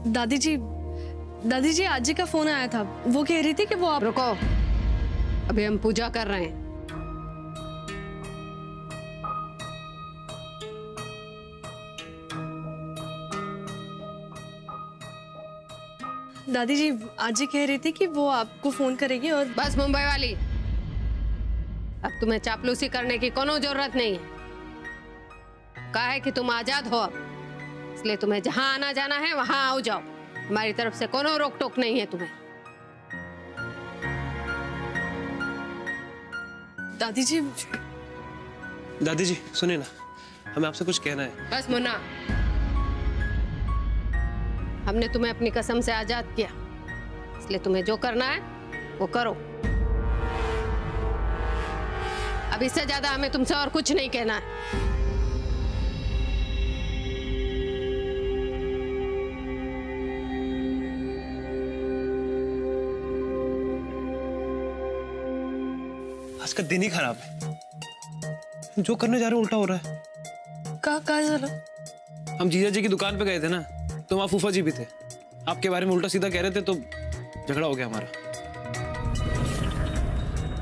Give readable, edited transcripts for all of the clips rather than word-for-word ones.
दादी जी आज जी का फोन आया था, वो कह रही थी कि वो आप। रुको, अभी हम पूजा कर रहे हैं। दादी जी आज जी कह रही थी कि वो आपको फोन करेगी और। बस मुंबई वाली, अब तुम्हें चापलूसी करने की कोनो जरूरत नहीं है। कहा है कि तुम आजाद हो अब, इसलिए तुम्हें जहां आना जाना है वहां आओ जाओ। हमारी तरफ से कोनो रोक टोक नहीं है तुम्हें। दादी जी सुनिए ना, हमें आपसे कुछ कहना है। बस मुन्ना, हमने तुम्हें अपनी कसम से आजाद किया, इसलिए तुम्हें जो करना है वो करो। अब इससे ज्यादा हमें तुमसे और कुछ नहीं कहना है। आज का दिन ही खराब है, जो करने जा रहे उल्टा हो रहा है। का झालं? हम जीजा जी की दुकान पे गए थे ना, तो वहाँ फूफा जी भी थे। आपके बारे में उल्टा सीधा कह रहे थे, तो झगड़ा हो गया हमारा।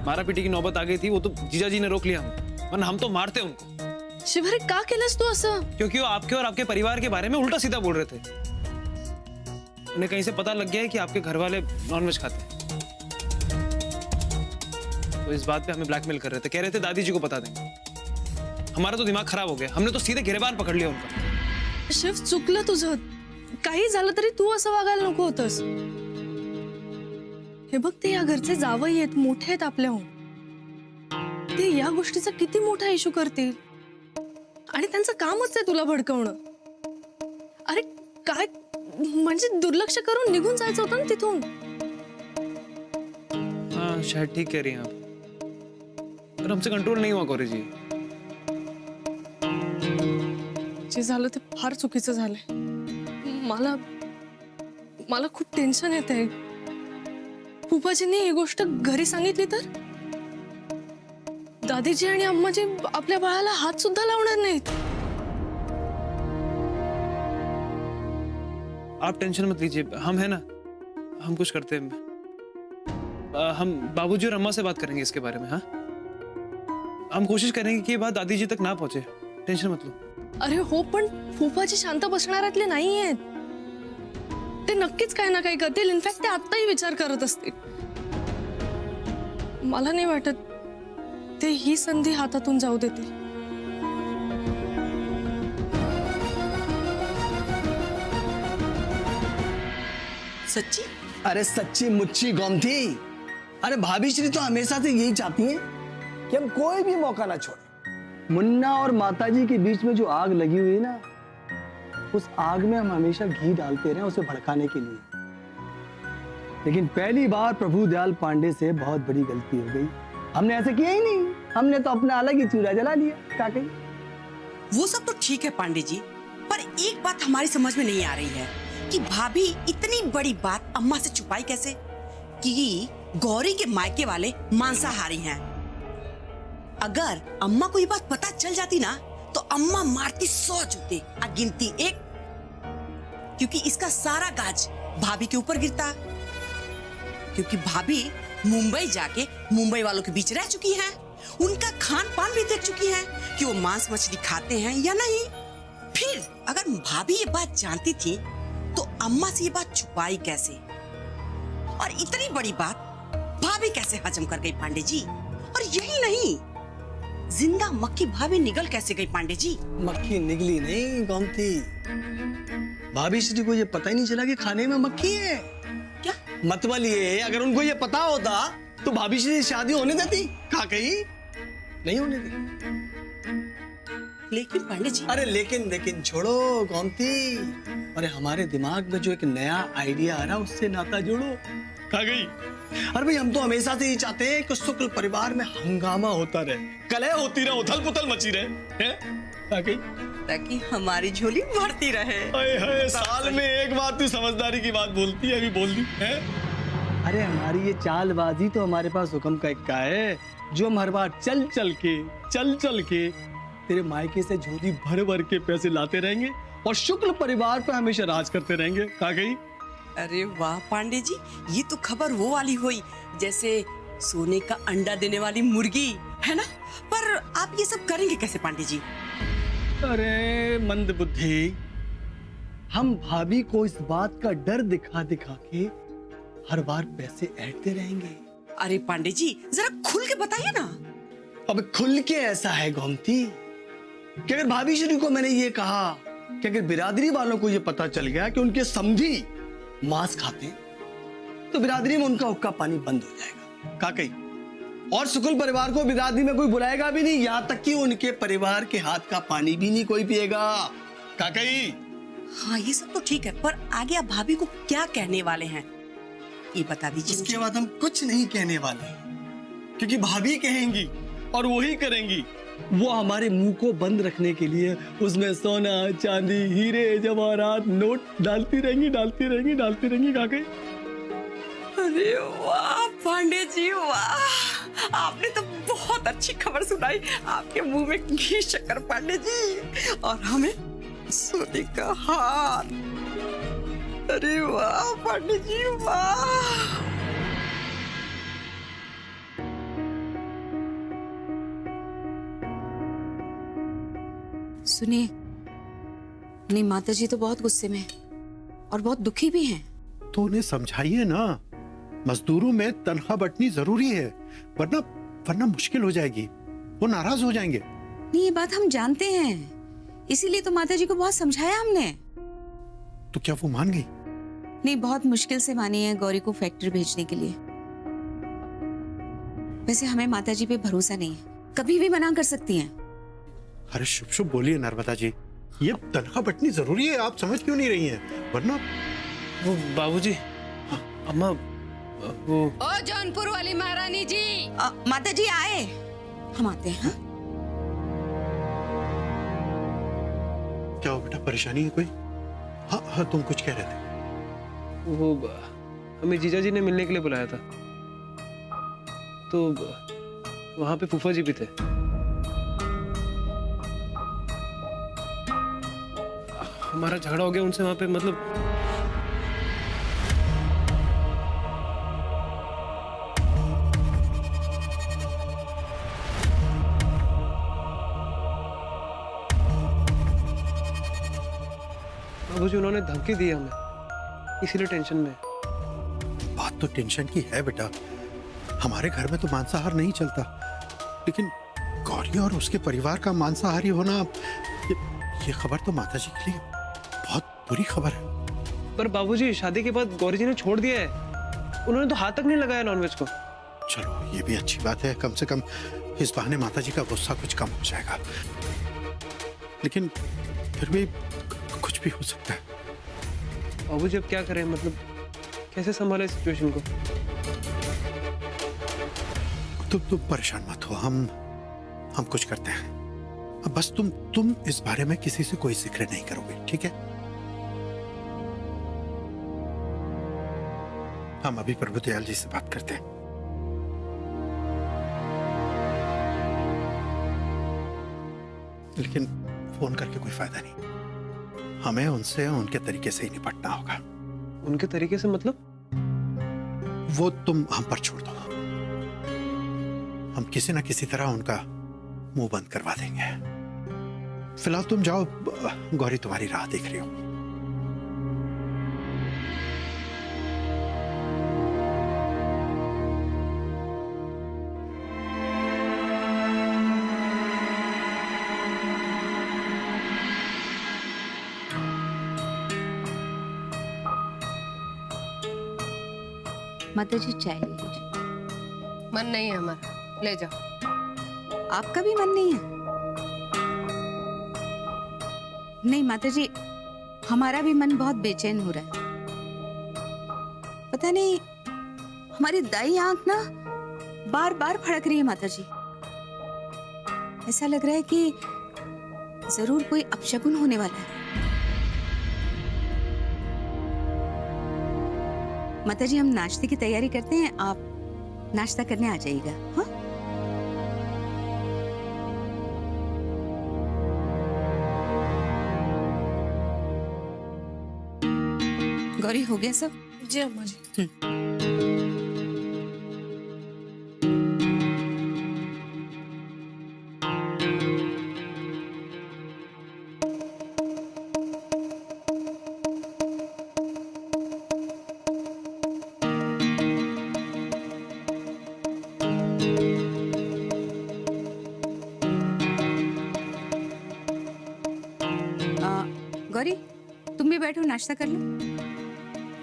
मारा पीटी की नौबत आ गई थी, वो तो जीजा जी ने रोक लिया हमें, वरना हम तो मारते उनको। शिवहरे का केलंस तू असं? क्योंकि वो आपके और आपके परिवार के बारे में उल्टा सीधा बोल रहे थे। उन्हें कहीं से पता लग गया है कि आपके घर वाले नॉनवेज खाते हैं, तो इस बात पे हमें ब्लैकमेल कर रहे थे। कह रहे थे दादी जी को बता देंगे। हमारा तो दिमाग खराब हो गया, हमने तो सीधे गिरेबान पकड़ लिया उनका। शिव, चुकलं तुझं, काही झालं तरी तू असं वागायला नको होतंस। हे बघ, ते या घरचे जावई आहेत, मोठे आहेत आपल्याहून। ते या गोष्टीचा किती मोठा इशू करतील, आणि त्यांचं कामच आहे तुला भडकवणं। अरे काय म्हणजे दुर्लक्ष करून निघून जायचं होतं ना तिथून। हाँ शायद ठीक कह रही हैं आप, पर हमसे कंट्रोल नहीं हुआ गौरी जी। जे झालं ते फार चुकीचं झालंय। मला खूप टेन्शन येतंय। फुफाजींनी ही गोष्ट घरी सांगितली तर दादीजी आणि अम्माजी आपल्या बाळाला हात सुद्धा लावणार नाहीत। आप टेंशन मत लीजिए, हम है ना, हम कुछ करते हैं। हम बाबूजी और अम्मा से बात करेंगे इसके बारे में। हाँ, हम कोशिश करेंगे कि ये बात दादी जी तक ना पहुंचे, टेंशन मत लो। अरे हो, पण फुफाजी शांत बसणाऱ्यातले नाही आहेत। ते नक्कीच काही ना काही करतील। इनफॅक्ट ते आत्ताही विचार करत असतील। मला नाही वाटत ते ही संधी हातातून जाऊ देतील। सच्ची? अरे सच्ची मुच्ची गोमती। अरे भाभी श्री तो हमेशा से यही चाहती हैं कि हम कोई भी मौका ना छोड़ें। मुन्ना और माताजी के बीच में जो आग लगी हुई है ना, उस आग में हम हमेशा घी डालते रहे उसे भड़काने के लिए। लेकिन पहली बार प्रभु दयाल पांडे से बहुत बड़ी गलती हो गई। हमने ऐसे किया ही नहीं, हमने तो अपना अलग ही चूल्हा जला लिया। क्या कही? वो सब तो ठीक है पांडे जी, पर एक बात हमारी समझ में नहीं आ रही है कि भाभी इतनी बड़ी बात अम्मा से छुपाई कैसे, कि गौरी के मायके वाले मांसाहारी हैं। अगर अम्मा को ये बात पता चल जाती ना, तो अम्मा मारती 100 जूते और गिनती 1, क्योंकि इसका सारा गाज भाभी के ऊपर गिरता। क्योंकि भाभी मुंबई जाके मुंबई वालों के बीच रह चुकी हैं, उनका खान पान भी देख चुकी हैं कि वो मांस मछली खाते हैं या नहीं। फिर अगर भाभी ये बात जानती थी तो अम्मा से ये बात छुपाई कैसे, और इतनी बड़ी बात भाभी कैसे हजम कर गई पांडे जी। और यही नहीं, जिंदा मक्खी भाभी निगल कैसे गई पांडे जी। मक्खी निगली नहीं गोमती, भाभी श्री को ये पता ही नहीं चला कि खाने में मक्खी है। क्या मतलब ये, अगर उनको ये पता होता तो भाभी श्री शादी होने देती? कहा कही नहीं होने दी। लेकिन पांडे जी, अरे लेकिन छोड़ो गोमती। अरे हमारे दिमाग में जो एक नया आइडिया आ रहा, उससे नाता जोड़ो। कहा गई? अरे भाई, हम तो हमेशा से ये चाहते हैं कि शुक्ल परिवार में हंगामा होता रहे, कलह होती रहे, उथल पुथल मची रहे, हैं? कहा गई? ताकि हमारी झोली भरती रहे। हाय हाय, साल में एक बार तू समझदारी की बात बोलती है, अभी बोल दी है। अरे हमारी ये चालबाजी तो हमारे पास हुक्म का इक्का है, जो हम हर बार चल चल के तेरे मायके से झोली भर भर के पैसे लाते रहेंगे, और शुक्ल परिवार पे हमेशा राज करते रहेंगे। कहा गई? अरे वाह पांडे जी, ये तो खबर वो वाली हुई जैसे सोने का अंडा देने वाली मुर्गी, है ना? पर आप ये सब करेंगे कैसे पांडे जी? अरे मंद बुद्धि, हम भाभी को इस बात का डर दिखा दिखा के हर बार पैसे ऐंठते रहेंगे। अरे पांडे जी, जरा खुल के बताइए ना। अब खुल के ऐसा है गोमती कि अगर भाभी श्री को मैंने ये कहा कि अगर बिरादरी वालों को ये पता चल गया कि उनके समधी मांस खाते हैं तो बिरादरी में उनका हुक्का पानी बंद हो जाएगा। का कही? और शुक्ल परिवार को बिरादरी में कोई बुलाएगा भी नहीं, यहाँ तक कि उनके परिवार के हाथ का पानी भी नहीं कोई पिएगा। का कही? हाँ ये सब तो ठीक है, पर आगे आप भाभी को क्या कहने वाले हैं ये बता दीजिए। इसके बाद हम कुछ नहीं कहने वाले, क्योंकि भाभी कहेंगी और वही करेंगी। वो हमारे मुंह को बंद रखने के लिए उसमें सोना चांदी हीरे जवाहरात नोट डालती रहेंगी, डालती रहेंगी, डालती रहेंगी। का कही? अरे वाह पांडे जी वाह, आपने तो बहुत अच्छी खबर सुनाई। आपके मुंह में घी शक्कर पांडे जी, और हमें सोने का हार। अरे वाह पांडे जी वाह। सुनिए, नहीं माता जी तो बहुत गुस्से में हैं और बहुत दुखी भी हैं। तो उन्हें समझाइए ना, मजदूरों में तनख्वाह बंटनी जरूरी है, वरना वरना मुश्किल हो जाएगी, वो नाराज हो जाएंगे। नहीं ये बात हम जानते हैं, इसीलिए तो माता जी को बहुत समझाया हमने। तो क्या वो मान गई? नहीं, बहुत मुश्किल से मानी है गौरी को फैक्ट्री भेजने के लिए। वैसे हमें माता जी पे भरोसा नहीं है, कभी भी मना कर सकती हैं। अरे शुभ शुभ बोलिए नर्मदा जी, ये तनख्वाह बंटनी जरूरी है, आप समझ क्यों नहीं रही हैं? वरना वो बाबूजी, अम्मा, वो ओ जौनपुर वाली महारानी जी, माता जी आए, हम आते हैं। हाँ? क्या हो बेटा, परेशानी है कोई? हाँ हाँ, तुम कुछ कह रहे थे। वो हमें जीजा जी ने मिलने के लिए बुलाया था, तो वहां पे फूफा जी भी थे। हमारा झगड़ा हो गया उनसे वहां पे, मतलब बाबूजी उन्होंने धमकी दी हमें, इसीलिए टेंशन में। बात तो टेंशन की है बेटा, हमारे घर में तो मांसाहार नहीं चलता, लेकिन गौरी और उसके परिवार का मांसाहारी होना, ये खबर तो माता जी के लिए बहुत बुरी खबर है। पर बाबूजी शादी के बाद गौरी जी ने छोड़ दिया है, उन्होंने तो हाथ तक नहीं लगाया नॉनवेज को। चलो ये भी अच्छी बात है, कम से कम इस बहाने माता जी का गुस्सा कुछ कम हो जाएगा, लेकिन फिर भी कुछ भी हो सकता है। बाबूजी अब क्या करें, मतलब कैसे संभाले सिचुएशन को? तुम परेशान मत हो, हम कुछ करते हैं। अब बस तुम इस बारे में किसी से कोई जिक्र नहीं करोगे, ठीक है? हम अभी प्रभुदयाल जी से बात करते हैं। लेकिन फोन करके कोई फायदा नहीं, हमें उनसे उनके तरीके से ही निपटना होगा। उनके तरीके से मतलब? वो तुम हम पर छोड़ दो, हम किसी ना किसी तरह उनका मुंह बंद करवा देंगे। फिलहाल तुम जाओ, गौरी तुम्हारी राह देख रही हो। माता जी चाय ले लीजिए। मन नहीं है हमारा, ले जाओ। आपका भी मन नहीं है? नहीं माता जी, हमारा भी मन बहुत बेचैन हो रहा है। पता नहीं हमारी दाई आंख ना बार बार फड़क रही है माता जी। ऐसा लग रहा है कि जरूर कोई अपशगुन होने वाला है। माता जी हम नाश्ते की तैयारी करते हैं, आप नाश्ता करने आ जाइएगा। हाँ गौरी हो गया सब? जी अम्मा जी। गौरी तुम भी बैठो, नाश्ता कर लो।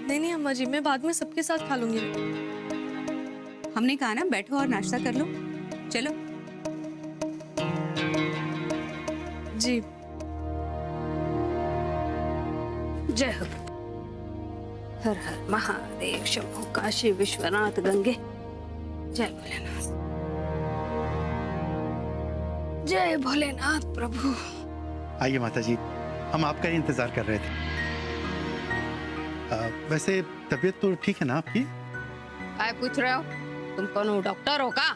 नहीं नहीं अम्मा जी, मैं बाद में सबके साथ खा लूंगी। हमने कहा ना बैठो और नाश्ता कर लो। चलो। जी। जय हो। हर हर महादेव शंभु काशी विश्वनाथ गंगे। जय भोलेनाथ। जय भोलेनाथ प्रभु। आइए माता जी, हम आपका ही इंतजार कर रहे थे। वैसे तबीयत तो ठीक है ना आपकी? काय पूछ रहे हो? तुम कौन हो, डॉक्टर हो का?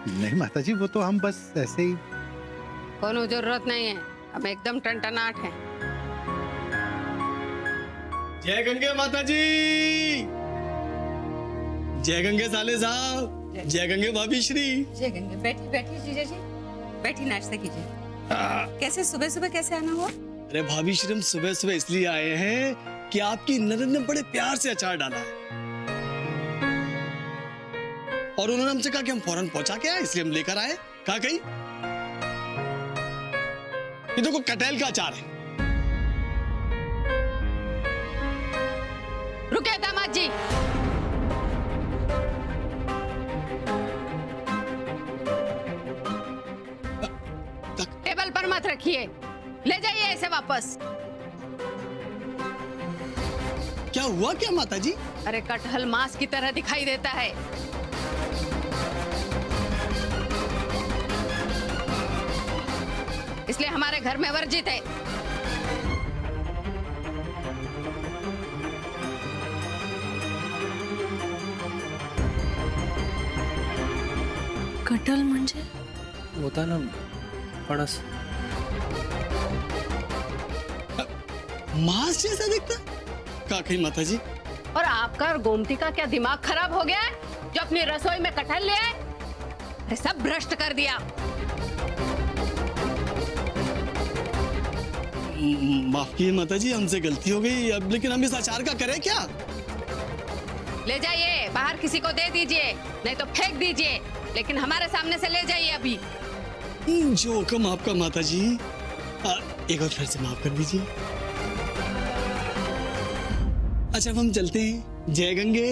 नहीं माता जी, वो तो हम बस ऐसे ही। कोनो जरूरत नहीं है, हम एकदम टनटनाट हैं। जय गंगे माता जी, जय गंगे साले साहब, जय गंगे भाभी श्री। जय गंगे। बैठी बैठी जीजा जी, बैठी नाश्ता कीजिए। कैसे सुबह सुबह कैसे आना हुआ? अरे भाभी श्री, हम सुबह सुबह इसलिए आए हैं कि आपकी ननद ने बड़े प्यार से अचार डाला है और उन्होंने हमसे कहा कि हम फौरन पहुंचा के आए, इसलिए हम लेकर आए। कहा कहीं ये देखो कटहल का अचार है। रुके दामाद जी। टेबल पर मत रखिए, ले जाइए इसे वापस। क्या हुआ क्या माता जी? अरे कटहल मांस की तरह दिखाई देता है, इसलिए हमारे घर में वर्जित है। कटहल म्हणजे होता ना फणस। मांस जैसा दिखता? कहा कहीं माता जी। और आपका और गोमती का क्या दिमाग खराब हो गया है जो अपनी रसोई में कटहल ले आए? अरे सब भ्रष्ट कर दिया। माफ कीजिए माता जी, हमसे गलती हो गई। अब लेकिन हम इस अचार का करें क्या? ले जाइए, बाहर किसी को दे दीजिए, नहीं तो फेंक दीजिए, लेकिन हमारे सामने से ले जाइए अभी। जो हुक्म आपका माता जी। एक बार फिर से माफ कर दीजिए। अच्छा अब हम चलते हैं। जय गंगे।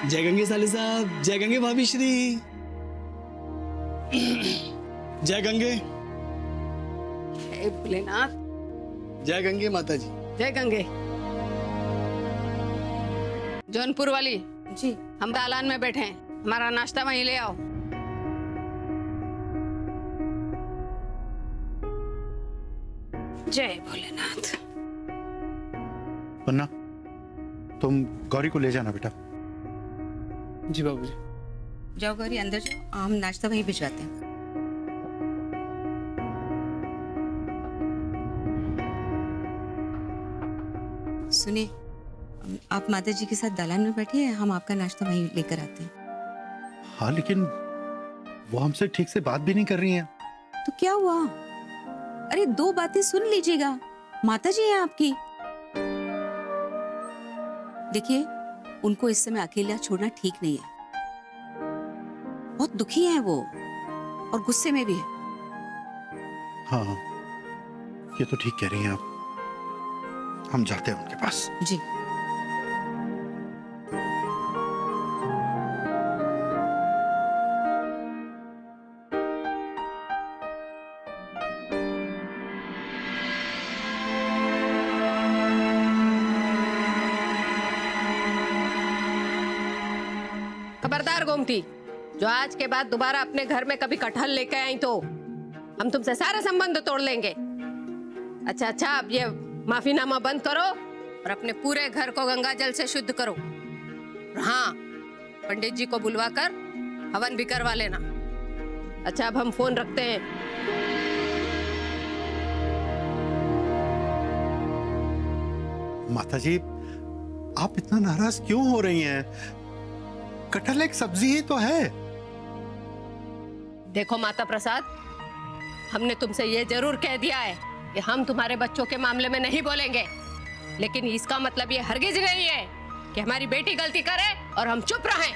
जय गंगे साले साहब, जय गंगे भाभी श्री। जय गंगे। हे भोलेनाथ। जय गंगे माता जी। जय गंगे। जौनपुर वाली जी। हम दालान में बैठे हैं, हमारा नाश्ता वहीं ले आओ। जय भोलेनाथ। मुन्ना, तुम गौरी को ले जाना बेटा। जी बाबूजी। जाओ गौरी अंदर जाओ, हम नाश्ता वहीं भिजवाते हैं। सुनिए, आप माता जी के साथ दालान में बैठिए, हम आपका नाश्ता वहीं लेकर आते हैं। हाँ लेकिन वो हमसे ठीक से बात भी नहीं कर रही हैं। तो क्या हुआ? अरे दो बातें सुन लीजिएगा, माता जी हैं आपकी। देखिए, उनको इस समय अकेला छोड़ना ठीक नहीं है। बहुत दुखी हैं वो और गुस्से में भी है। हाँ, ये तो ठीक कह रही हैं आप। हम जाते हैं उनके पास। जी। खबरदार गोमती, जो आज के बाद दोबारा अपने घर में कभी कटहल लेके आई तो हम तुमसे सारे संबंध तोड़ लेंगे। अच्छा अच्छा, अब ये माफीनामा बंद करो और अपने पूरे घर को गंगा जल से शुद्ध करो। और हाँ, पंडित जी को बुलवाकर हवन भी करवा लेना। अच्छा, अब हम फोन रखते हैं। माताजी, आप इतना नाराज क्यों हो रही हैं? कटहल एक सब्जी ही तो है। देखो माता प्रसाद, हमने तुमसे ये जरूर कह दिया है कि हम तुम्हारे बच्चों के मामले में नहीं बोलेंगे, लेकिन इसका मतलब ये हरगिज नहीं है कि हमारी बेटी गलती करे और हम चुप रहें।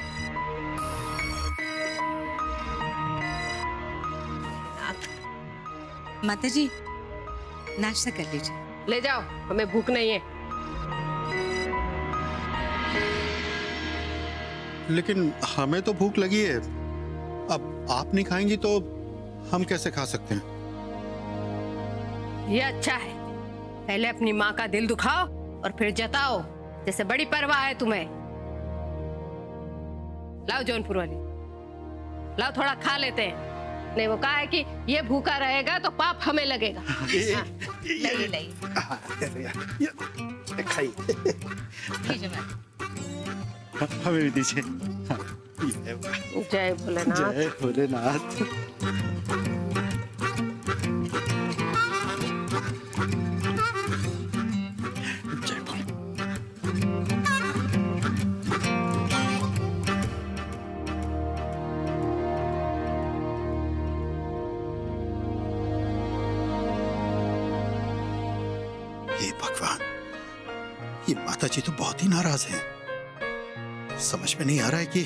माता जी, नाश्ता कर लीजिए। ले जाओ, हमें भूख नहीं है। लेकिन हमें तो भूख लगी है। अब आप नहीं खाएंगी तो हम कैसे खा सकते हैं? ये अच्छा है, पहले अपनी माँ का दिल दुखाओ और फिर जताओ जैसे बड़ी परवाह है तुम्हें। लाओ जौनपुर वाली, लाओ, थोड़ा खा लेते हैं। नहीं, वो कहा है कि ये भूखा रहेगा तो पाप हमें लगेगा। लाइए लाइए, खाइए, लीजिए मैम। हमें भी दीजिए। जय भोलेनाथ। जय भोलेनाथ। जय भोले। हे भगवान, ये माता जी तो बहुत ही नाराज हैं। समझ में नहीं आ रहा है कि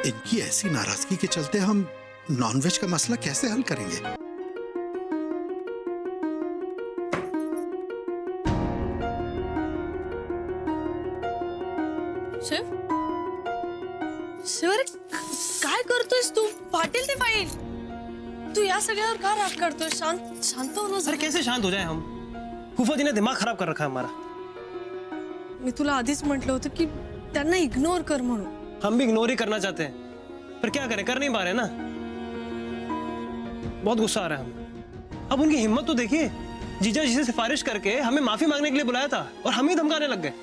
इनकी ऐसी नाराजगी के चलते हम नॉनवेज का मसला कैसे हल करेंगे। शिव, शिव, अरे काय करतोयस तू? फाटेल ते फाईल. तू या सगळ्यावर का राग करतोय? शांत शांत हो ना अरे जरा. कैसे शांत हो जाए हम? फूफा जी ने दिमाग खराब कर रखा है हमारा। मी तुला आधीच म्हटलं होतं की त्यांना इग्नोर कर म्हणून. हम भी इग्नोर ही करना चाहते हैं, पर क्या करें, कर नहीं पा रहे ना। बहुत गुस्सा आ रहा है हमें। अब उनकी हिम्मत तो देखिए, जीजा जी से सिफारिश करके हमें माफी मांगने के लिए बुलाया था और हम ही धमकाने लग गए।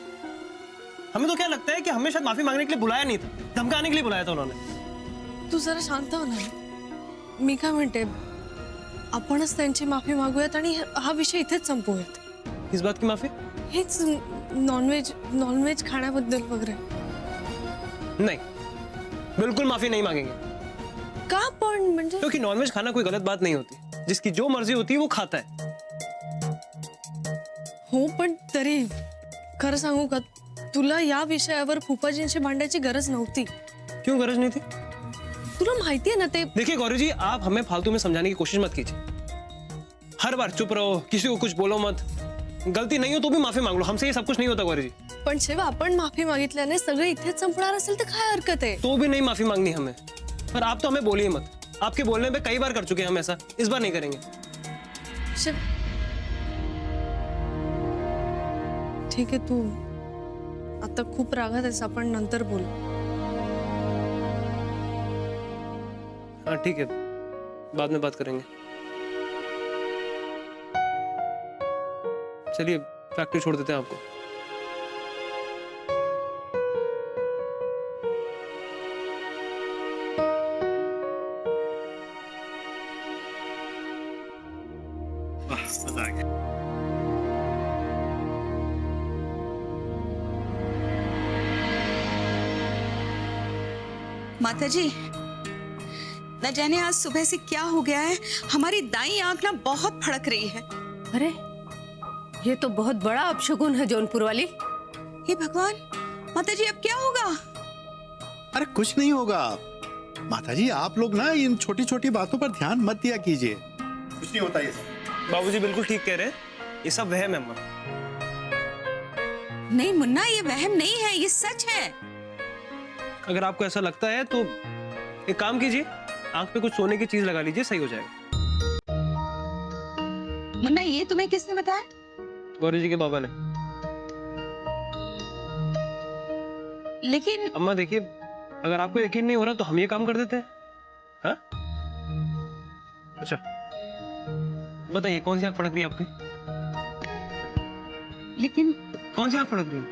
हमें तो क्या लगता है कि हमें शायद माफी मांगने के लिए बुलाया नहीं था, धमकाने के लिए बुलाया था उन्होंने। तू जरा शांत हो ना. मी काय म्हणते, आपणच त्यांची माफी मागूयात आणि हा विषय इथेच संपवूयात. किस बात की माफी? हेच नॉनव्हेज खाण्याबद्दल वगैरे. नहीं, बिल्कुल माफी नहीं मांगेंगे। का पण म्हणजे? क्योंकि नॉनवेज खाना कोई गलत बात नहीं होती, जिसकी जो मर्जी होती है वो खाता है। हो, पण तरी खरं सांगू का, तुला या विषयावर फुफाजींशी भांडायची गरज नव्हती. क्यों गरज नहीं थी? तुला माहिती है ना ते. देखिए गौरी जी, आप हमें फालतू में समझाने की कोशिश मत कीजिए। हर बार चुप रहो, किसी को कुछ बोलो मत। गलती नहीं हो तो भी माफी मांग लो, हमसे ये सब कुछ नहीं होता गौरी जी। पण शिव, आपण माफी मागितल्याने सगळं इथेच संपणार असेल तर काय हरकत आहे? तो भी नहीं माफी मांगनी हमें, पर आप तो हमें बोलिए मत। आपके बोलने पे कई बार कर चुके हैं हम ऐसा, इस बार नहीं करेंगे। शिव, ठीक आहे, तू आता खूप रागात आहेस, आपण नंतर बोलू. हाँ ठीक है, बाद में बात करेंगे। चलिए फैक्ट्री छोड़ देते हैं आपको। मजा आ गया। माता जी, न जाने आज सुबह से क्या हो गया है, हमारी दाई आंख ना बहुत फड़क रही है। अरे, ये तो बहुत बड़ा अपशगुन है जौनपुर वाली। हे भगवान, माता जी अब क्या होगा? अरे कुछ नहीं होगा माताजी, आप लोग ना इन छोटी छोटी बातों पर ध्यान मत दिया कीजिए। कुछ नहीं होता ये सब। बाबूजी बिल्कुल ठीक कह रहे हैं, ये सब वहम है अम्मा। नहीं मुन्ना, ये वहम नहीं है, ये सच है। अगर आपको ऐसा लगता है तो एक काम कीजिए, आंख पे कुछ सोने की चीज लगा लीजिए, सही हो जाएगा। मुन्ना, ये तुम्हें किसने बताया? गौरी जी के बाबा ने। लेकिन अम्मा देखिए, अगर आपको यकीन नहीं हो रहा तो हम ये काम कर देते हैं। हाँ? अच्छा बताइए, कौन सी आंख फड़क रही है आपकी? लेकिन कौन सी आँख फड़क रही है?